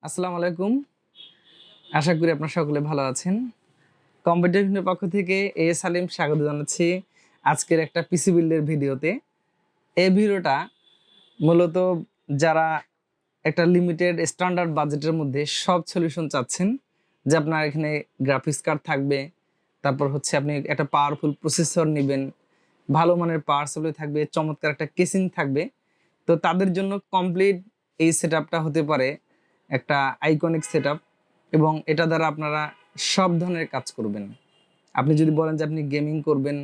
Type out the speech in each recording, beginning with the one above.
আসসালামু আলাইকুম। আশা করি আপনারা সকলে ভালো আছেন। কম্পিউটার ভিডিওর পক্ষ থেকে সালিম স্বাগত জানাচ্ছি আজকের একটা পিসি বিল্ডের ভিডিওতে। এই ভিডিওটা মূলত যারা একটা লিমিটেড স্ট্যান্ডার্ড বাজেটের মধ্যে সব সলিউশন চাচ্ছেন, যে আপনার এখানে গ্রাফিক্স কার্ড থাকবে, তারপর হচ্ছে আপনি একটা পাওয়ারফুল প্রসেসর নেবেন, ভালো মানের পাওয়ার সাপ্লাই থাকবে, চমৎকার একটা কেসিং থাকবে। তো তাদের জন্য কমপ্লিট এই সেটআপটা হতে পারে একটা আইকনিক সেটআপ, এবং এটা দ্বারা আপনারা সব ধরনের কাজ করবেন। আপনি যদি বলেন যে আপনি গেমিং করবেন,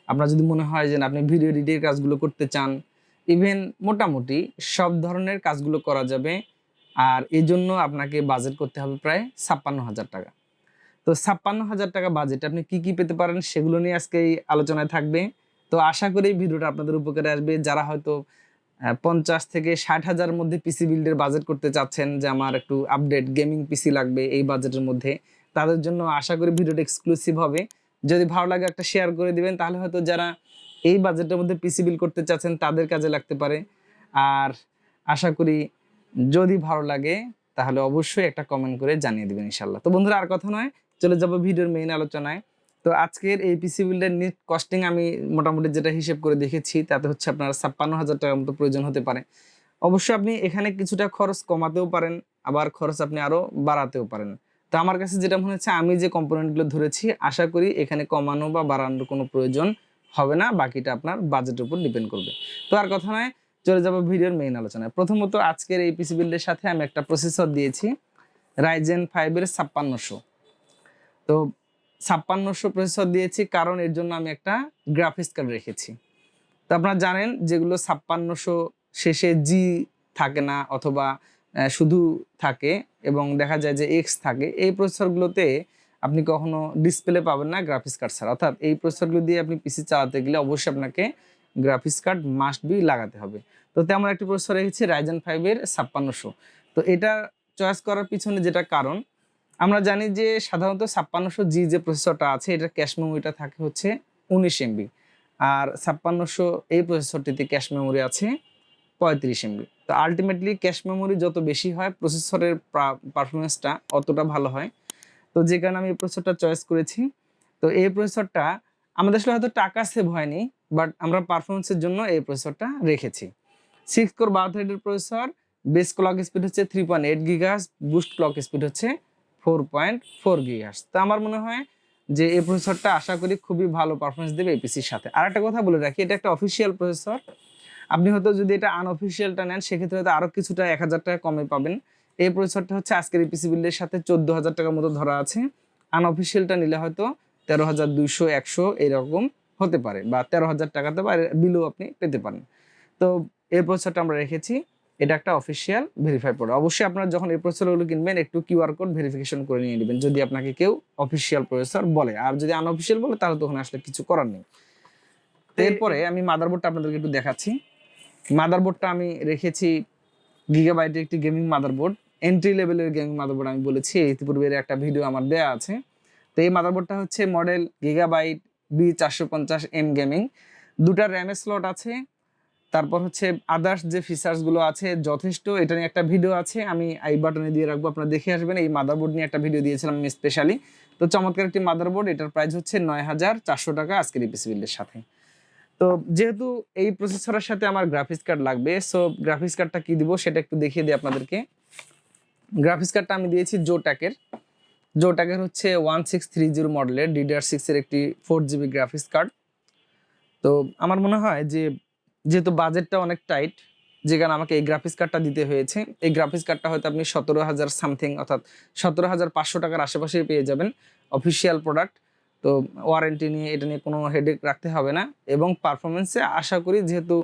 আপনার যদি মনে হয় যে আপনি ভিডিও এডিটের কাজগুলো করতে চান, ইভেন মোটামুটি সব ধরনের কাজগুলো করা যাবে। আর এই জন্য আপনাকে বাজেট করতে হবে প্রায় ৫৬,০০০ টাকা। তো ৫৬,০০০ টাকা বাজেট আপনি কি কি পেতে পারেন সেগুলো নিয়ে আজকে এই আলোচনায় থাকবে। তো আশা করি এই ভিডিওটা আপনাদের উপকারে আসবে। যারা হয়তো ৫০ থেকে ৬০,০০০ মধ্যে পিসি বিল্ডের বাজেট করতে চাচ্ছেন, যে আমার একটু আপডেট গেমিং পিসি লাগবে এই বাজেটের মধ্যে, তাদের জন্য আশা করি ভিডিওটা এক্সক্লুসিভ হবে। যদি ভালো লাগে একটা শেয়ার করে দিবেন, তাহলে হয়তো যারা এই বাজেটের মধ্যে পিসি বিল্ড করতে চাচ্ছেন তাদের কাজে লাগতে পারে। আর আশা করি যদি ভালো লাগে তাহলে অবশ্যই একটা কমেন্ট করে জানিয়ে দিবেন ইনশাল্লাহ। তো বন্ধুরা, আর কথা নয়, চলে যাব ভিডিওর মেইন আলোচনায়। তো আজকের এই পিসি বিল্ডের নিট কস্টিং আমি মোটামুটি যেটা হিসেব করে দেখেছি, তাতে হচ্ছে আপনার ৫৬,০০০ টাকার মতো প্রয়োজন হতে পারে। অবশ্যই আপনি এখানে কিছুটা খরচ কমাতেও পারেন, আবার খরচ আপনি আরও বাড়াতেও পারেন। তো আমার কাছে যেটা মনে হচ্ছে, আমি যে কম্পোনেন্টগুলো ধরেছি, আশা করি এখানে কমানো বা বাড়ানোর কোনো প্রয়োজন হবে না, বাকিটা আপনার বাজেটের উপর ডিপেন্ড করবে। তো আর কথা নয়, চলে যাব ভিডিওর মেইন আলোচনায়। প্রথমত আজকের এই পিসি বিল্ডের সাথে আমি একটা প্রসেসর দিয়েছি, Ryzen 5 এর ৫৬০০। তো ৫৬০০ প্রসেসর দিয়েছি কারণ এর জন্য আমি একটা গ্রাফিক্স কার্ড রেখেছি। তো আপনারা জানেন যেগুলো ৫৬০০ শেষে জি থাকে না, অথবা শুধু থাকে এবং দেখা যায় যে এক্স থাকে, এই প্রসেসরগুলোতে আপনি কখনো ডিসপ্লে পাবেন না গ্রাফিক্স কার্ড ছাড়া। অর্থাৎ এই প্রসেসরগুলো দিয়ে আপনি পিসি চালাতে গেলে অবশ্যই আপনাকে গ্রাফিক্স কার্ড মাস্ট বি লাগাতে হবে। তো তেমন একটি প্রসেসর রেখেছি Ryzen 5 এর ৫৬০০। তো এটা চয়েস করার পিছনে যেটা কারণ, আমরা জানি যে সাধারণত ৫৬০০ জি যে প্রসেসরটা আছে, এটার ক্যাশ মেমোরিটা থাকে হচ্ছে ১৯ এমবি, আর ৫৬০০ এই প্রসেসরটিতে ক্যাশ মেমোরি আছে ৩৫ এমবি। তো আলটিমেটলি ক্যাশ মেমোরি যত বেশি হয়, প্রসেসরের পারফরমেন্সটা অতটা ভালো হয়। তো যে কারণে আমি এই প্রসেসরটা চয়েস করেছি। তো এই প্রসেসরটা আমাদের আসলে হয়তো টাকা সেভ হয়নি, বাট আমরা পারফরমেন্সের জন্য এই প্রসেসরটা রেখেছি। 6 কোর 12 থ্রেডের প্রসেসর, বেস ক্লক স্পিড হচ্ছে 3.8 গিগাহার্টজ, বুস্ট ক্লক স্পিড হচ্ছে 4.4 গিগাহার্টজ। তো আমার মনে হয় যে এই প্রসেসরটা আশা করি খুবই ভালো পারফরমেন্স দেবে এই পিসির সাথে। আর একটা কথা বলে রাখি, এটা একটা অফিসিয়াল প্রসেসর। আপনি হয়তো যদি এটা আনঅফিসিয়ালটা নেন, সেক্ষেত্রে হয়তো আরও কিছুটা ১,০০০ টাকা কমে পাবেন। এই প্রসেসরটা হচ্ছে আজকের এই পিসি বিল্ডের সাথে ১৪,০০০ টাকার মতো ধরা আছে। আনঅফিসিয়ালটা নিলে হয়তো ১৩,২০০, ১০০ এরকম হতে পারে, বা ১৩,০০০ টাকাতে বা বিলও আপনি পেতে পারেন। তো এই প্রসেসরটা আমরা রেখেছি, এটা একটা অফিসিয়াল ভেরিফাই প্রোডাক্ট। অবশ্যই আপনারা যখন এই প্রসেসরগুলো কিনবেন একটু কিউআর কোড ভেরিফিকেশন করে নিয়ে নেবেন, যদি আপনাকে কেউ অফিসিয়াল প্রসেসর বলে। আর যদি আনঅফিসিয়াল বলে, তাহলে তখন আসলে কিছু করার নেই। তো এরপরে আমি মাদারবোর্ডটা আপনাদেরকে একটু দেখাচ্ছি। মাদারবোর্ডটা আমি রেখেছি গিগাবাইটের একটি গেমিং মাদারবোর্ড, এন্ট্রি লেভেলের গেমিং মাদারবোর্ড। আমি বলেছি ইতিপূর্বের একটা ভিডিও আমার দেয়া আছে। তো এই মাদারবোর্ডটা হচ্ছে মডেল গিগাবাইট B450M গেমিং। 2টা র্যামের স্লট আছে, তারপর হচ্ছে আদার্স যে ফিচার্সগুলো আছে যথেষ্ট। এটা নিয়ে একটা ভিডিও আছে, আমি আই বাটনে দিয়ে রাখবো, আপনারা দেখে আসবেন। এই মাদারবোর্ড নিয়ে একটা ভিডিও দিয়েছিলাম আমি স্পেশালি। তো চমৎকার একটি মাদারবোর্ড, এটার প্রাইস হচ্ছে ৯,৪০০ টাকা আজকের এই পিসি বিল্ডের সাথে। তো যেহেতু এই প্রসেসরের সাথে আমার গ্রাফিক্স কার্ড লাগবে, সো গ্রাফিক্স কার্ডটা কি দিব সেটা একটু দেখিয়ে দিই আপনাদেরকে। গ্রাফিক্স কার্ডটা আমি দিয়েছি জোটাকের হচ্ছে 1630 মডেলের DDR6 এর একটি 4GB গ্রাফিক্স কার্ড। তো আমার মনে হয় যে যেহেতু বাজেটটা অনেক টাইট, যে কারণে আমাকে এই গ্রাফিক্স কার্ডটা দিতে হয়েছে। এই গ্রাফিক্স কার্ডটা হয়তো আপনি ১৭,০০০ সামথিং, অর্থাৎ ১৭,৫০০ টাকার আশেপাশেই পেয়ে যাবেন, অফিসিয়াল প্রোডাক্ট। তো ওয়ারেন্টি নিয়ে এটা নিয়ে কোনো হেডেক রাখতে হবে না, এবং পারফরমেন্সে আশা করি যেহেতু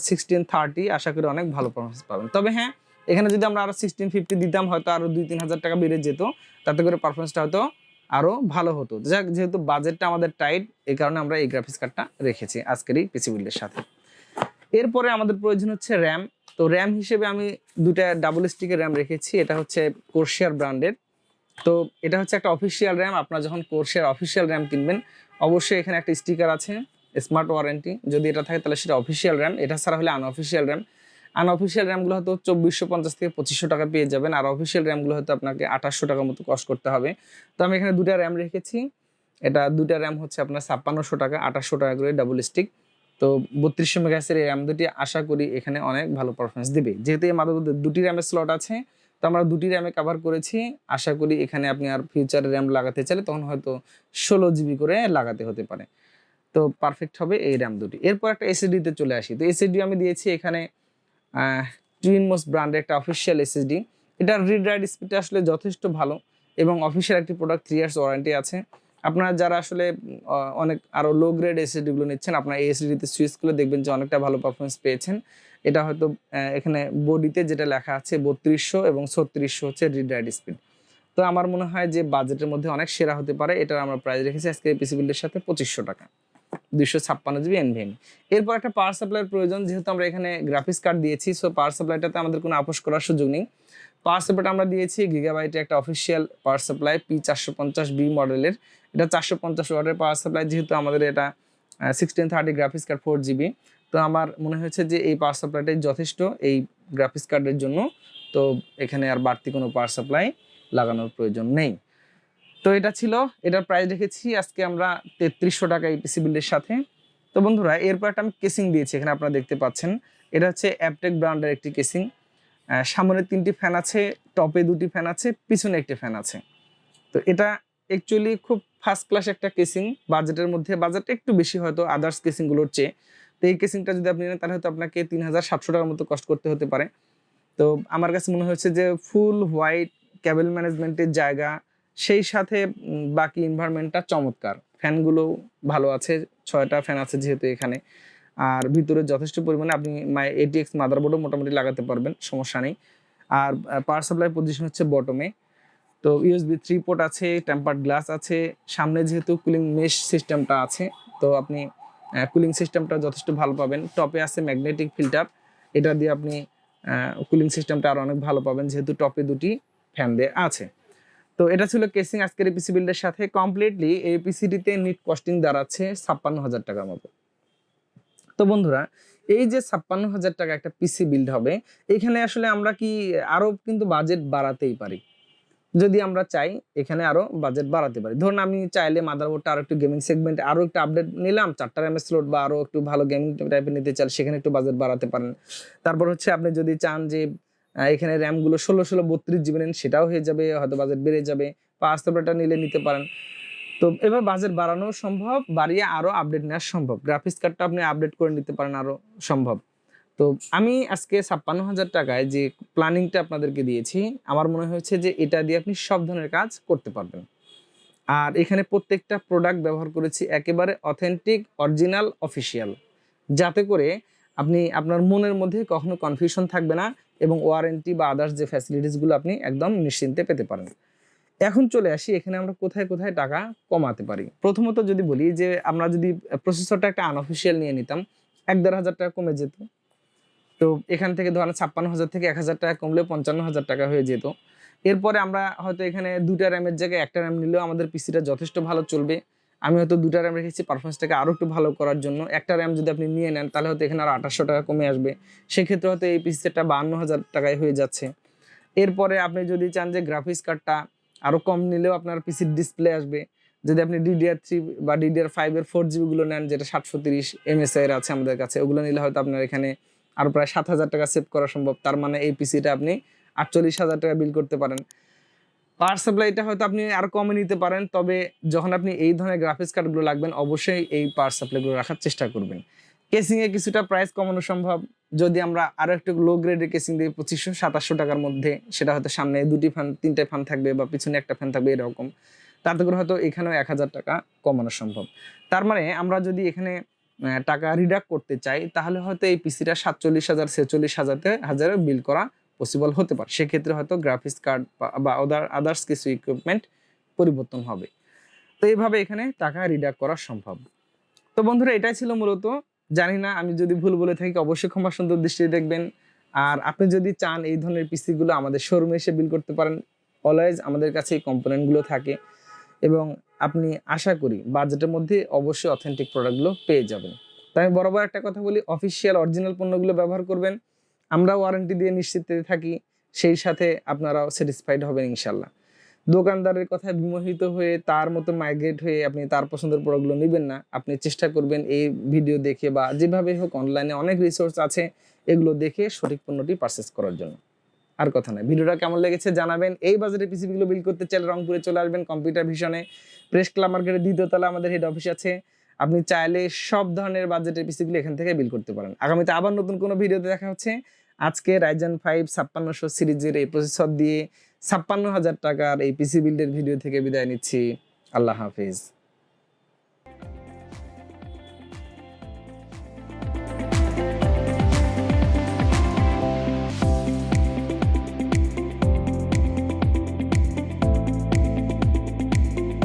1630, আশা করি অনেক ভালো পারফরমেন্স পাবেন। তবে হ্যাঁ, এখানে যদি আমরা আরও 1650 দিতাম, হয়তো আরও ২-৩ হাজার টাকা বেড়ে যেত, তাতে করে পারফরমেন্সটা হয়তো আরও ভালো হতো। যাক, যেহেতু বাজেটটা আমাদের টাইট, এই কারণে আমরা এই গ্রাফিক্স কার্ডটা রেখেছি আজকের এই পিসি বিল্ডের সাথে। এরপরে আমাদের প্রয়োজন হচ্ছে র্যাম। তো র্যাম হিসেবে আমি 2টা ডাবল স্টিকের র্যাম রেখেছি। এটা হচ্ছে কোরসিয়ার ব্র্যান্ডের। তো এটা হচ্ছে একটা অফিসিয়াল র্যাম। আপনারা যখন কোরসিয়ার অফিসিয়াল র্যাম কিনবেন, অবশ্যই এখানে একটা স্টিকার আছে স্মার্ট ওয়ারেন্টি, যদি এটা থাকে তাহলে সেটা অফিসিয়াল র্যাম, এটা ছাড়া হলে আনঅফিসিয়াল র্যাম। আনঅফিসিয়াল র্যামগুলো হয়তো 2450 থেকে 2500 টাকা পেয়ে যাবেন, আর অফিসিয়াল র্যামগুলো হয়তো আপনাকে 2800 টাকার মতো কস্ট করতে হবে। তো আমি এখানে দুটা র্যাম রেখেছি, এটা দুটা র্যাম হচ্ছে আপনার 5600 টাকা, 2800 টাকা করে ডাবল স্টিক। তো 3200 মেগাহার্টজের এই র্যাম দুটি আশা করি এখানে অনেক ভালো পারফরমেন্স দিবে। যেহেতু এই মাদারবোর্ডে দুটি র্যামের স্লট আছে, তো আমরা দুটি র্যামে কভার করেছি। আশা করি এখানে আপনি আর ফিউচারে র্যাম লাগাতে চাইলে তখন হয়তো 16 জিবি করে লাগাতে হতে পারে। তো পারফেক্ট হবে এই র্যাম দুটি। এরপর একটা এসএসডিতে চলে আসি। তো এসএসডি আমি দিয়েছি এখানে টুইনমোস্ট ব্র্যান্ডের একটা অফিসিয়াল এসএসডি। এটার রিড রাইট স্পিডটা আসলে যথেষ্ট ভালো এবং অফিসিয়াল একটি প্রোডাক্ট 3 ইয়ার্স ওয়ারেন্টি আছে। আপনারা যারা আসলে অনেক আরও লো গ্রেড এসএসডিগুলো নিচ্ছেন, আপনারা এই এসএসডিতে সুইচ করে দেখবেন যে অনেকটা ভালো পারফরমেন্স পেয়েছেন। এটা হয়তো এখানে বডিতে যেটা লেখা আছে 3200 এবং 3600 হচ্ছে রিড রাইট স্পিড। তো আমার মনে হয় যে বাজেটের মধ্যে অনেক সেরা হতে পারে। এটার আমরা প্রাইস রেখেছি আজকে পিসি বিল্ডের সাথে 2500 টাকা, 256 জিবি এনভিএমই। এরপর একটা পাওয়ার সাপ্লাইয়ের প্রয়োজন, যেহেতু আমরা এখানে গ্রাফিক্স কার্ড দিয়েছি, সো পাওয়ার সাপ্লাইটাতে আমাদের কোনো আপোষ করার সুযোগ নেই। পাওয়ার সাপ্লাইটা আমরা দিয়েছি গিগাবাইটের একটা অফিসিয়াল পাওয়ার সাপ্লাই P450B মডেলের। এটা 450 ওয়াটের পাওয়ার সাপ্লাই, যেহেতু আমাদের এটা 1630 গ্রাফিক্স কার্ড 4 জিবি। তো আমার মনে হয়েছে যে এই পাওয়ার সাপ্লাইটাই যথেষ্ট এই গ্রাফিক্স কার্ডের জন্য। তো এখানে আর বাড়তি কোনো পাওয়ার সাপ্লাই লাগানোর প্রয়োজন নেই। তো এটা ছিল, এটার প্রাইস রেখেছি আজকে আমরা 3300 টাকা এই পিসি বিল্ডের সাথে। তো বন্ধুরা এরপর একটা আমি কেসিং দিয়েছি, এখানে আপনারা দেখতে পাচ্ছেন। এটা হচ্ছে অ্যাপটেক ব্র্যান্ডের একটি কেসিং। সামনে 3টি ফ্যান আছে, টপে 2টি ফ্যান আছে, পিছনে একটি ফ্যান আছে। তো এটা অ্যাকচুয়ালি খুব ফার্স্ট ক্লাস একটা কেসিং, বাজেটের মধ্যে, বাজেটটা একটু বেশি হয়তো আদার্স কেসিংগুলোর চেয়ে। তো এই কেসিংটা যদি আপনি নেন তাহলে হয়তো আপনাকে 3700 টাকার মতো কষ্ট করতে হতে পারে। তো আমার কাছে মনে হয়েছে যে ফুল হোয়াইট কেবল ম্যানেজমেন্টের জায়গা, সেই সাথে বাকি এনভায়রনমেন্টটা চমৎকার, ফ্যানগুলো ভালো আছে, 6টা ফ্যান আছে যেহেতু এখানে। আর ভিতরে যথেষ্ট পরিমাণে আপনি ATX মাদারবোর্ডও মোটামুটি লাগাতে পারবেন, সমস্যা নেই। আর পাওয়ার সাপ্লাই পজিশন হচ্ছে বটমে। তো USB 3 পোর্ট আছে, টেম্পার্ড গ্লাস আছে, সামনে যেহেতু কুলিং মেশ সিস্টেমটা আছে, তো আপনি কুলিং সিস্টেমটা যথেষ্ট ভালো পাবেন। টপে আছে ম্যাগনেটিক ফিল্টার, এটা দিয়ে আপনি কুলিং সিস্টেমটা আরও অনেক ভালো পাবেন, যেহেতু টপে 2টি ফ্যান দিয়ে আছে। তো এটা ছিল কেসিং আজকের এই পিসি বিল্ডের সাথে। কমপ্লিটলি এই পিসিটিতে নিট কস্টিং দাঁড়াচ্ছে 56,000 টাকার মতো। তো বন্ধুরা এই যে 56,000 টাকা একটা পিসি বিল্ড হবে, এখানে আসলে আমরা কি আরও কিন্তু বাজেট বাড়াতেই পারি। যদি আমরা চাই এখানে আরো বাজেট বাড়াতে পারি। ধরুন আমি চাইলে মাদারবোর্ডটা আরো একটু গেমিং সেগমেন্ট আরো একটু আপডেট নিলাম, 4টা র্যামের স্লট বা আরো একটু ভালো গেমিং টাইপের নিতে চান, সেখানে একটু বাজেট বাড়াতে পারেন। তারপর হচ্ছে আপনি যদি চান যে এখানে র্যামগুলো 16/32 জিবি নেন, সেটাও হয়ে যাবে, হয়তো বাজেট বেড়ে যাবে। পাওয়ার সাপ্লাইটা নিলে নিতে পারেন। তো এবার বাজেট বাড়ানো সম্ভব, বাড়িয়ে আরো আপডেট নেওয়া সম্ভব, গ্রাফিক্স কার্ডটা আপনি আপডেট করে নিতে পারেন আরো সম্ভব। তো আমি আজকে 56,000 টাকায় যে প্ল্যানিংটা আপনাদেরকে দিয়েছি, আমার মনে হয়েছে যে এটা দিয়ে আপনি সব ধরনের কাজ করতে পারবেন। আর এখানে প্রত্যেকটা প্রোডাক্ট ব্যবহার করেছি একেবারে অথেন্টিক, অরিজিনাল, অফিসিয়াল, যাতে করে আপনি আপনার মনের মধ্যে কখনো কনফিউশন থাকবে না এবং ওয়ারেন্টি বা আদার্স যে ফ্যাসিলিটিসগুলো আপনি একদম নিশ্চিন্তে পেতে পারেন। এখন চলে আসি এখানে আমরা কোথায় কোথায় টাকা কমাতে পারি। প্রথমত যদি বলি যে আমরা যদি প্রসেসরটা একটা আনঅফিসিয়াল নিয়ে নিতাম, 1-1.5 টাকা কমে যেত। তো এখান থেকে ধরেন 56,000 থেকে 1,000 টাকা কমলে 55,000 টাকা হয়ে যেত। এরপরে আমরা হয়তো এখানে 2টা র্যামের জায়গায় 1টা র্যাম নিলেও আমাদের পিসিটা যথেষ্ট ভালো চলবে। আমি হয়তো 2টা র্যাম রেখেছি পারফরমেন্সটাকে আরও একটু ভালো করার জন্য। 1টা র্যাম যদি আপনি নিয়ে নেন তাহলে হয়তো এখানে আরও 2800 টাকা কমে আসবে। সেক্ষেত্রে হয়তো এই পিসিটা 52,000 টাকায় হয়ে যাচ্ছে। এরপরে আপনি যদি চান যে গ্রাফিক্স কার্ডটা আরও কম নিলেও আপনার পিসির ডিসপ্লে আসবে। যদি আপনি DDR3 বা DDR5 এর 4GB গুলো নেন, যেটা 730 MSI এর আছে আমাদের কাছে, ওগুলো নিলে হয়তো আপনার এখানে আরও প্রায় 7,000 টাকা সেভ করা সম্ভব। তার মানে এই পিসিটা আপনি 48,000 টাকা বিল করতে পারেন। পাওয়ার সাপ্লাইটা হয়তো আপনি আরো কমে নিতে পারেন, তবে যখন আপনি এই ধরনের গ্রাফিক্স কার্ডগুলো লাগবেন অবশ্যই এই পাওয়ার সাপ্লাইগুলো রাখার চেষ্টা করবেন। কেসিংয়ে কিছুটা প্রাইস কমানো সম্ভব, যদি আমরা আরো একটু লো গ্রেডের কেসিং দিই 2500-2700 টাকার মধ্যে, সেটা হয়তো সামনে 2টি ফ্যান 3টে ফ্যান থাকবে বা পিছনে একটা ফ্যান থাকবে এরকম, তাতে করে হয়তো এখানেও 1,000 টাকা কমানো সম্ভব। তার মানে আমরা যদি এখানে টাকা রিডাক্ট করতে চাই তাহলে হয়তো এই পিসিটা 47,000-46,000 বিল করা পসিবল হতে পারে। সেক্ষেত্রে হয়তো গ্রাফিক্স কার্ড বা আদার্স কিছু ইকুইপমেন্ট পরিবর্তন হবে। তো এইভাবে এখানে টাকা রিডাক্ট করা সম্ভব। তো বন্ধুরা এটাই ছিল মূলত। জানি না আমি যদি ভুল বলে থাকি অবশ্যই ক্ষমা সুন্দর দৃষ্টিতে দেখবেন। আর আপনি যদি চান এই ধরনের পিসিগুলো আমাদের শোরুমে এসে বিল করতে পারেন। অলওয়েজ আমাদের কাছে এই কম্পোনেন্টগুলো থাকে এবং আপনি আশা করি বাজেটের মধ্যে অবশ্যই অথেন্টিক প্রোডাক্টগুলো পেয়ে যাবেন। তাই আমি বরাবর একটা কথা বলি, অফিসিয়াল অরিজিনাল পণ্যগুলো ব্যবহার করবেন। আমরা ওয়ারেন্টি দিয়ে নিশ্চিত থাকি, সেই সাথে আপনারাও স্যাটিসফাইড হবেন ইনশাল্লাহ। দোকানদারের কথায় বিমোহিত হয়ে তার মতো মাইগ্রেট হয়ে আপনি তার পছন্দের প্রোডাক্টগুলো নেবেন না। আপনি চেষ্টা করবেন এই ভিডিও দেখে বা যেভাবে হোক, অনলাইনে অনেক রিসোর্স আছে, এগুলো দেখে সঠিক পণ্যটি পারচেস করার জন্য। আর কথা নয়, ভিডিওটা কেমন লেগেছে জানাবেন। এই বাজেটে পিসিবিগুলো বিল করতে চাইলে রংপুরে চলে আসবেন কম্পিউটার ভিশনে, প্রেস ক্লাব মার্কেটের 2য় তলা আমাদের হেড অফিস আছে। আপনি চাইলে সব ধরনের বাজেটের পিসিগুলো এখান থেকে বিল করতে পারেন। আগামীতে আবার নতুন কোনো ভিডিওতে দেখা হচ্ছে। আজকে Ryzen 5 5600 সিরিজের এই প্রসেসর দিয়ে 56,000 টাকার এই পিসি বিল্ডের ভিডিও থেকে বিদায় নিচ্ছি। আল্লাহ হাফিজ।